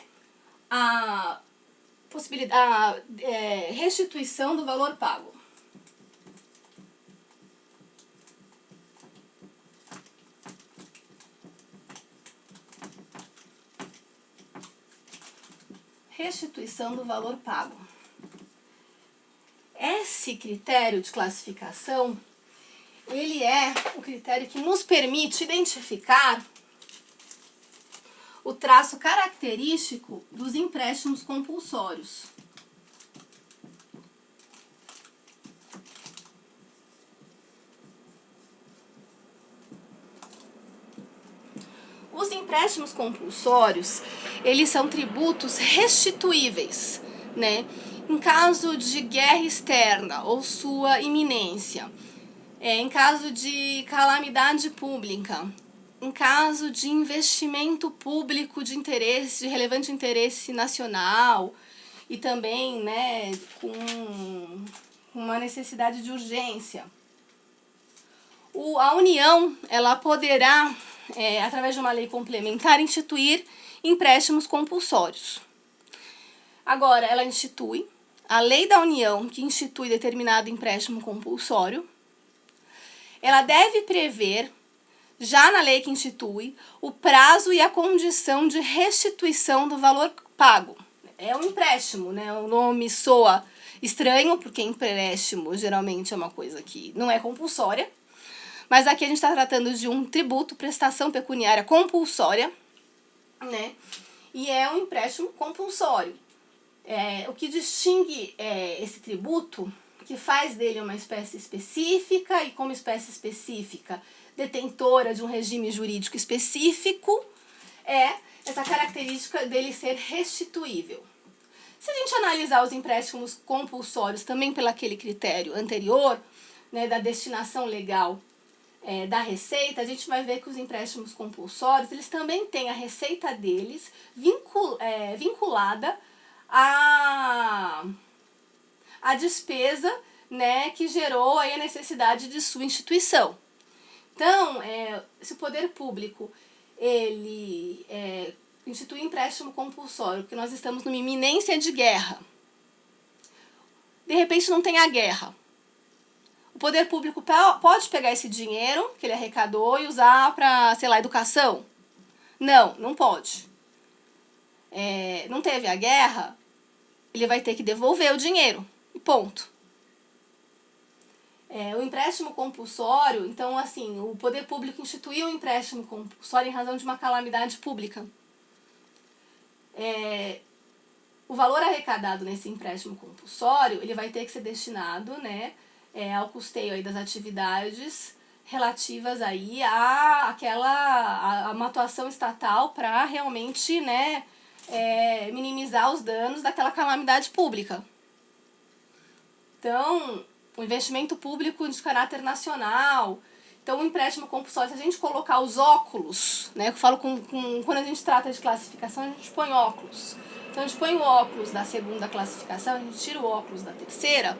a restituição do valor pago. restituição do valor pago. Esse critério de classificação, ele é o critério que nos permite identificar o traço característico dos empréstimos compulsórios. Os empréstimos compulsórios, eles são tributos restituíveis, né? Em caso de guerra externa ou sua iminência, em caso de calamidade pública, em caso de investimento público de interesse, de relevante interesse nacional e também, né, com uma necessidade de urgência. A União, ela poderá, através de uma lei complementar, instituir empréstimos compulsórios. Agora, ela institui a lei da União, que institui determinado empréstimo compulsório. Ela deve prever, já na lei que institui, o prazo e a condição de restituição do valor pago. É um empréstimo, né? O nome soa estranho, porque empréstimo geralmente é uma coisa que não é compulsória. Mas aqui a gente está tratando de um tributo, prestação pecuniária compulsória, né? E é um empréstimo compulsório. O que distingue esse tributo, que faz dele uma espécie específica e como espécie específica detentora de um regime jurídico específico, é essa característica dele ser restituível. Se a gente analisar os empréstimos compulsórios também pelo aquele critério anterior, né, da destinação legal da receita, a gente vai ver que os empréstimos compulsórios, eles também têm a receita deles vinculada à despesa, né, que gerou aí a necessidade de sua instituição. Então, se o poder público ele institui empréstimo compulsório, porque nós estamos numa iminência de guerra, de repente não tem a guerra, o poder público pode pegar esse dinheiro que ele arrecadou e usar para, sei lá, educação? Não, não pode. Não teve a guerra, ele vai ter que devolver o dinheiro, e ponto. O empréstimo compulsório, então, assim, o poder público instituiu o empréstimo compulsório em razão de uma calamidade pública. O valor arrecadado nesse empréstimo compulsório, ele vai ter que ser destinado, né, ao custeio aí das atividades relativas aí a uma atuação estatal para realmente, né, minimizar os danos daquela calamidade pública. Então, o investimento público de caráter nacional. Então, o empréstimo compulsório, se a gente colocar os óculos, né, eu falo quando a gente trata de classificação, a gente põe óculos. Então, a gente põe o óculos da segunda classificação, a gente tira o óculos da terceira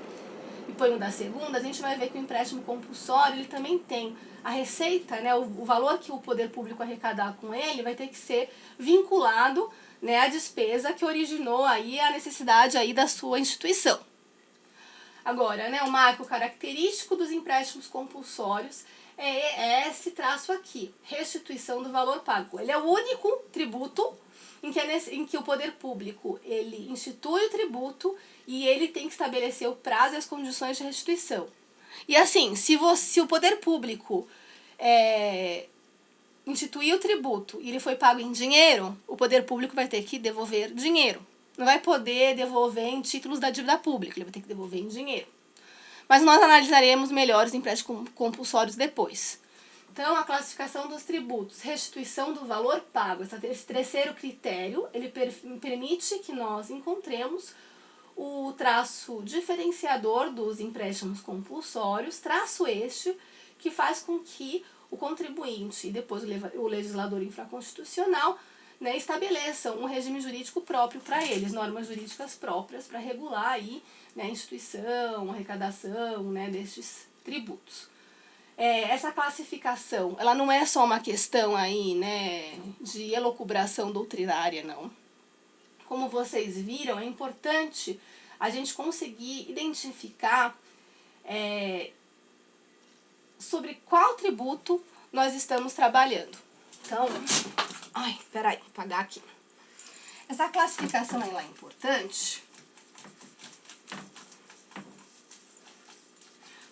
e põe o da segunda, a gente vai ver que o empréstimo compulsório, ele também tem a receita, né, o valor que o poder público arrecadar com ele vai ter que ser vinculado, né, à despesa que originou aí a necessidade aí da sua instituição. Agora, né, o marco característico dos empréstimos compulsórios é esse traço aqui, restituição do valor pago. Ele é o único tributo em que o poder público ele institui o tributo e ele tem que estabelecer o prazo e as condições de restituição. E assim, se o poder público instituir o tributo e ele foi pago em dinheiro, o poder público vai ter que devolver dinheiro. Não vai poder devolver em títulos da dívida pública, ele vai ter que devolver em dinheiro. Mas nós analisaremos melhor os empréstimos compulsórios depois. Então, a classificação dos tributos, restituição do valor pago, esse terceiro critério, ele permite que nós encontremos o traço diferenciador dos empréstimos compulsórios, traço este que faz com que o contribuinte e depois o legislador infraconstitucional, né, estabeleçam um regime jurídico próprio para eles, normas jurídicas próprias para regular aí, né, a instituição, a arrecadação, né, destes tributos. Essa classificação, ela não é só uma questão aí, né, de elucubração doutrinária, não. Como vocês viram, é importante a gente conseguir identificar sobre qual tributo nós estamos trabalhando. Então, peraí, vou apagar aqui. Essa classificação ela é importante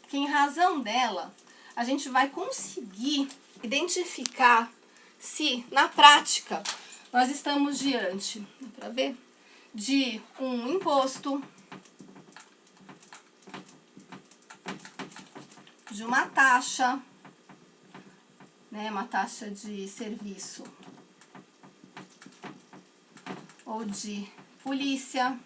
porque, em razão dela, a gente vai conseguir identificar se, na prática, nós estamos diante, dá pra ver, de um imposto, de uma taxa, né, uma taxa de serviço ou de polícia.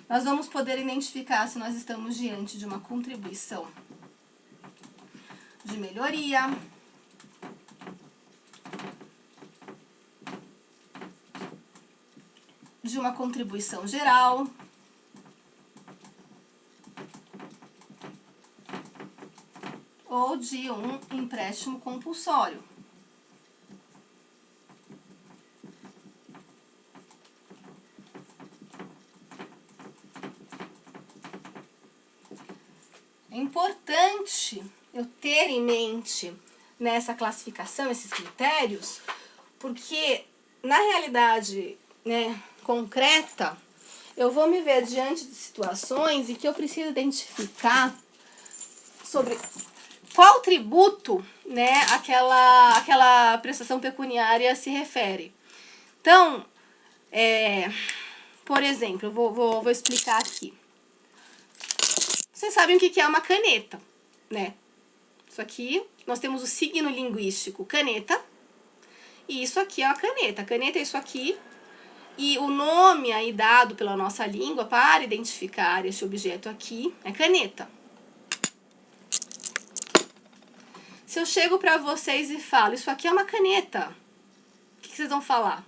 Nós vamos poder identificar se nós estamos diante de uma contribuição de melhoria, de uma contribuição geral, ou de um empréstimo compulsório. É importante eu ter em mente nessa classificação esses critérios, porque na realidade, né, concreta, eu vou me ver diante de situações em que eu preciso identificar sobre qual tributo, né, aquela prestação pecuniária se refere. Então, por exemplo, eu vou explicar aqui. Vocês sabem o que é uma caneta, né? Isso aqui, nós temos o signo linguístico caneta, e isso aqui é a caneta. A caneta é isso aqui, e o nome aí dado pela nossa língua para identificar esse objeto aqui é caneta. Se eu chego para vocês e falo, isso aqui é uma caneta, o que vocês vão falar?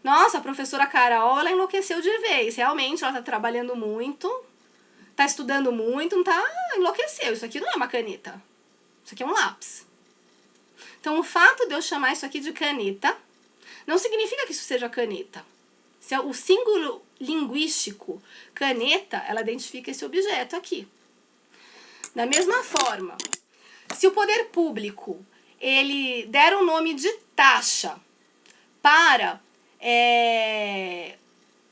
Nossa, a professora Carol, ela enlouqueceu de vez. Realmente, ela está trabalhando muito, está estudando muito, não tá, enlouqueceu. Isso aqui não é uma caneta. Isso aqui é um lápis. Então, o fato de eu chamar isso aqui de caneta não significa que isso seja caneta. Se é o símbolo linguístico caneta, ela identifica esse objeto aqui. Da mesma forma, se o poder público ele der o nome de taxa para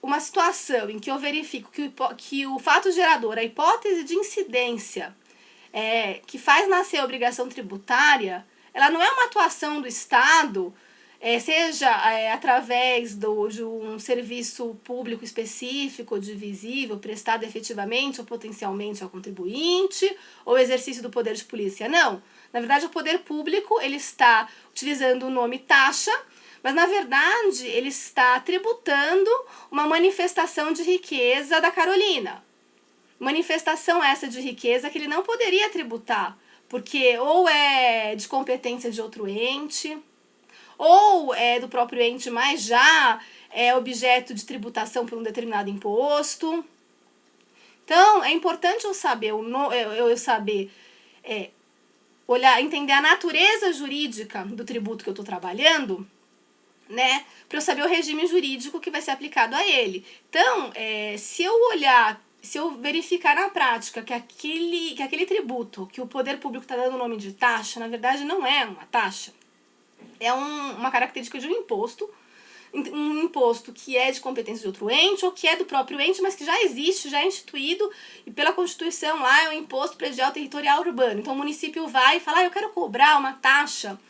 uma situação em que eu verifico que o fato gerador, a hipótese de incidência que faz nascer a obrigação tributária, ela não é uma atuação do Estado, seja através de um serviço público específico, divisível, prestado efetivamente ou potencialmente ao contribuinte, ou exercício do poder de polícia. Não. Na verdade, o poder público ele está utilizando o nome taxa, mas, na verdade, ele está tributando uma manifestação de riqueza da Carolina. Manifestação essa de riqueza que ele não poderia tributar, porque ou é de competência de outro ente, ou é do próprio ente, mas já é objeto de tributação por um determinado imposto. Então, é importante eu saber, olhar, entender a natureza jurídica do tributo que eu estou trabalhando, né, para eu saber o regime jurídico que vai ser aplicado a ele. Então, se eu verificar na prática que aquele tributo que o poder público está dando o nome de taxa, na verdade não é uma taxa, é uma característica de um imposto que é de competência de outro ente ou que é do próprio ente, mas que já existe, já é instituído, e pela Constituição lá é o Imposto Predial Territorial Urbano. Então o município vai e fala, eu quero cobrar uma taxa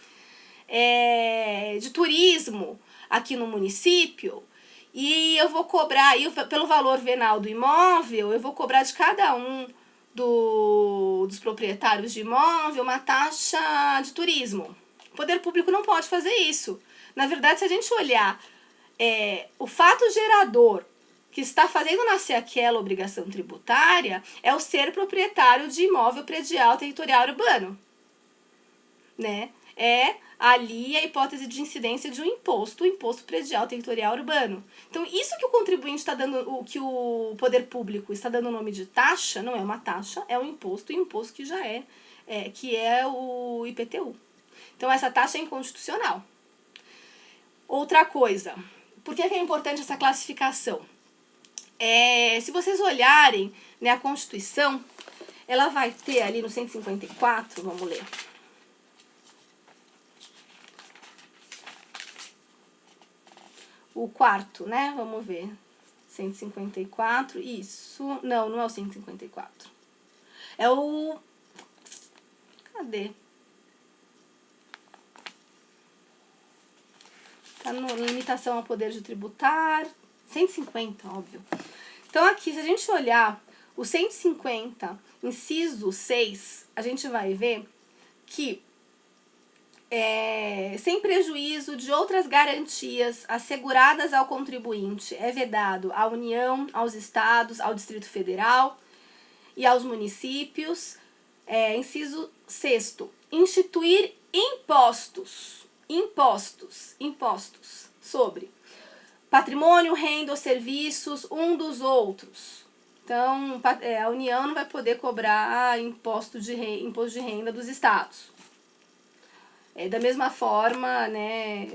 de turismo aqui no município, e eu vou cobrar, pelo valor venal do imóvel, eu vou cobrar de cada um dos proprietários de imóvel uma taxa de turismo. O poder público não pode fazer isso. Na verdade, se a gente olhar o fato gerador que está fazendo nascer aquela obrigação tributária é o ser proprietário de imóvel predial territorial urbano, né? Ali a hipótese de incidência de um imposto, o imposto predial territorial urbano. Então, isso que o contribuinte está dando, que o poder público está dando o nome de taxa, não é uma taxa, é um imposto, e imposto que já que é o IPTU. Então, essa taxa é inconstitucional. Outra coisa, por que é importante essa classificação? Se vocês olharem, né, a Constituição, ela vai ter ali no 154, vamos ler. o quarto, né? Vamos ver. 154, isso. Não, não é o 154. É o... Cadê? Tá no limitação ao poder de tributar. 150, óbvio. Então aqui, se a gente olhar o 150, inciso 6, a gente vai ver que sem prejuízo de outras garantias asseguradas ao contribuinte, é vedado à União, aos Estados, ao Distrito Federal e aos municípios. Inciso 6º, instituir impostos sobre patrimônio, renda ou serviços dos outros. Então, a União não vai poder cobrar imposto de renda dos estados. Da mesma forma, né,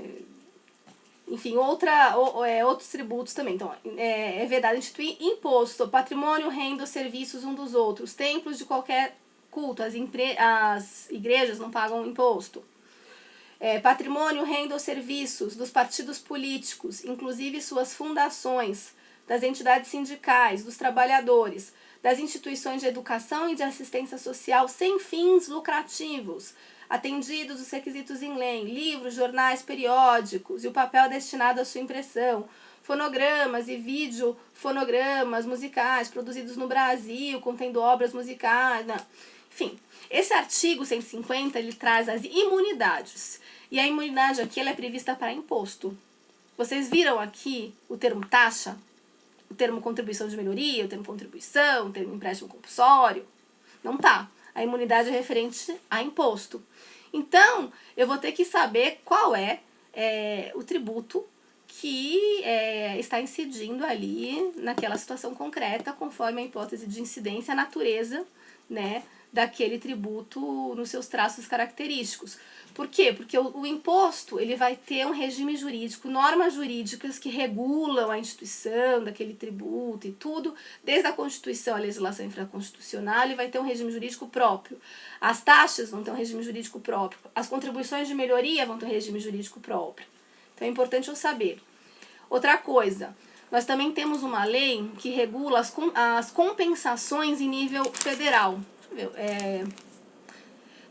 enfim, outros tributos também. Então, é vedado instituir imposto sobre patrimônio, renda ou serviços dos outros. Templos de qualquer culto, as igrejas não pagam imposto. Patrimônio, renda ou serviços dos partidos políticos, inclusive suas fundações, das entidades sindicais, dos trabalhadores, das instituições de educação e de assistência social sem fins lucrativos, atendidos os requisitos em lei, livros, jornais, periódicos e o papel destinado à sua impressão, fonogramas e videofonogramas musicais produzidos no Brasil, contendo obras musicais, enfim. Esse artigo 150, ele traz as imunidades. E a imunidade aqui ela é prevista para imposto. Vocês viram aqui o termo taxa? O termo contribuição de melhoria, o termo contribuição, o termo empréstimo compulsório? Não tá. A imunidade é referente a imposto. Então, eu vou ter que saber qual é o tributo que está incidindo ali naquela situação concreta, conforme a hipótese de incidência, a natureza, né, daquele tributo nos seus traços característicos. Por quê? Porque o imposto ele vai ter um regime jurídico, normas jurídicas que regulam a instituição daquele tributo e tudo, desde a Constituição à legislação infraconstitucional, ele vai ter um regime jurídico próprio. As taxas vão ter um regime jurídico próprio, as contribuições de melhoria vão ter um regime jurídico próprio. Então é importante eu saber. Outra coisa, nós também temos uma lei que regula as compensações em nível federal.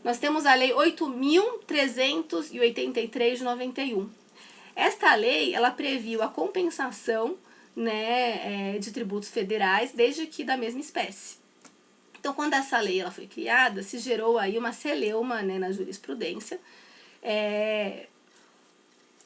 Nós temos a Lei 8.383 de 91. Esta lei, ela previu a compensação, né, de tributos federais, desde que da mesma espécie. Então, quando essa lei ela foi criada, se gerou aí uma celeuma, né, na jurisprudência,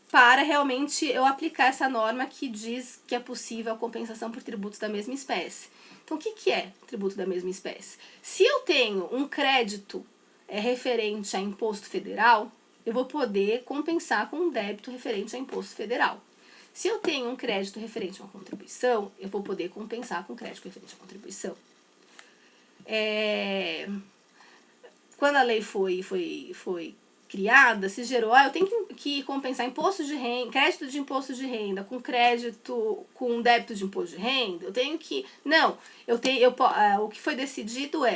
para realmente eu aplicar essa norma que diz que é possível a compensação por tributos da mesma espécie. Então, o que é tributo da mesma espécie? Se eu tenho um crédito referente a imposto federal, eu vou poder compensar com um débito referente a imposto federal. Se eu tenho um crédito referente a uma contribuição, eu vou poder compensar com crédito referente à contribuição. Quando a lei foi criada, se gerou, eu tenho que compensar imposto de renda, crédito de imposto de renda com com débito de imposto de renda, eu tenho que... Não, o que foi decidido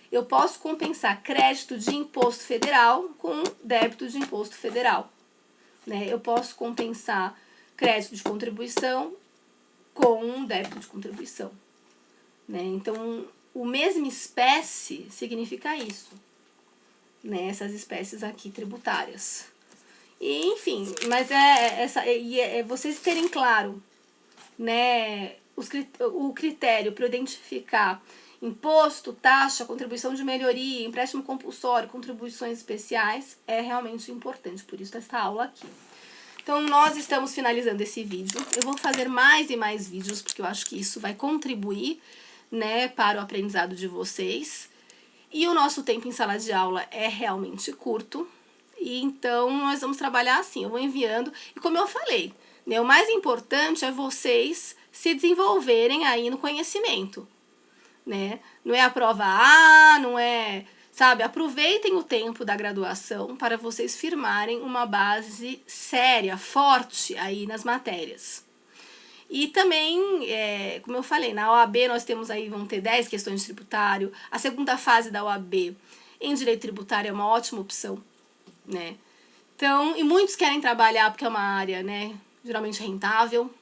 eu posso compensar crédito de imposto federal com débito de imposto federal. Né? Eu posso compensar crédito de contribuição com débito de contribuição. Né? Então, o mesma espécie significa isso. Né? Essas espécies aqui tributárias. E, enfim, mas vocês terem claro, né, o critério para identificar imposto, taxa, contribuição de melhoria, empréstimo compulsório, contribuições especiais, é realmente importante, por isso esta aula aqui. Então, nós estamos finalizando esse vídeo. Eu vou fazer mais e mais vídeos, porque eu acho que isso vai contribuir, né, para o aprendizado de vocês. E o nosso tempo em sala de aula é realmente curto, e então nós vamos trabalhar assim, eu vou enviando, e como eu falei, né, o mais importante é vocês se desenvolverem aí no conhecimento. Né? Não é a prova A, não é... Sabe, aproveitem o tempo da graduação para vocês firmarem uma base séria, forte aí nas matérias. E também, como eu falei, na OAB nós temos aí, vão ter 10 questões de tributário. A segunda fase da OAB em direito tributário é uma ótima opção, né? Então, e muitos querem trabalhar porque é uma área, né, geralmente rentável.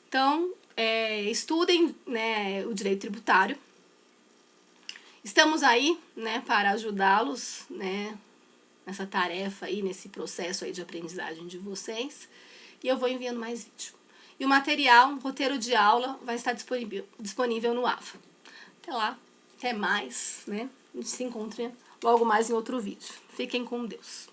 Então, estudem, né, o direito tributário. Estamos aí, né, para ajudá-los, né, nessa tarefa aí, nesse processo aí de aprendizagem de vocês. E eu vou enviando mais vídeo. E o material, o roteiro de aula, vai estar disponível no AVA. Até lá, até mais, né? A gente se encontra logo mais em outro vídeo. Fiquem com Deus.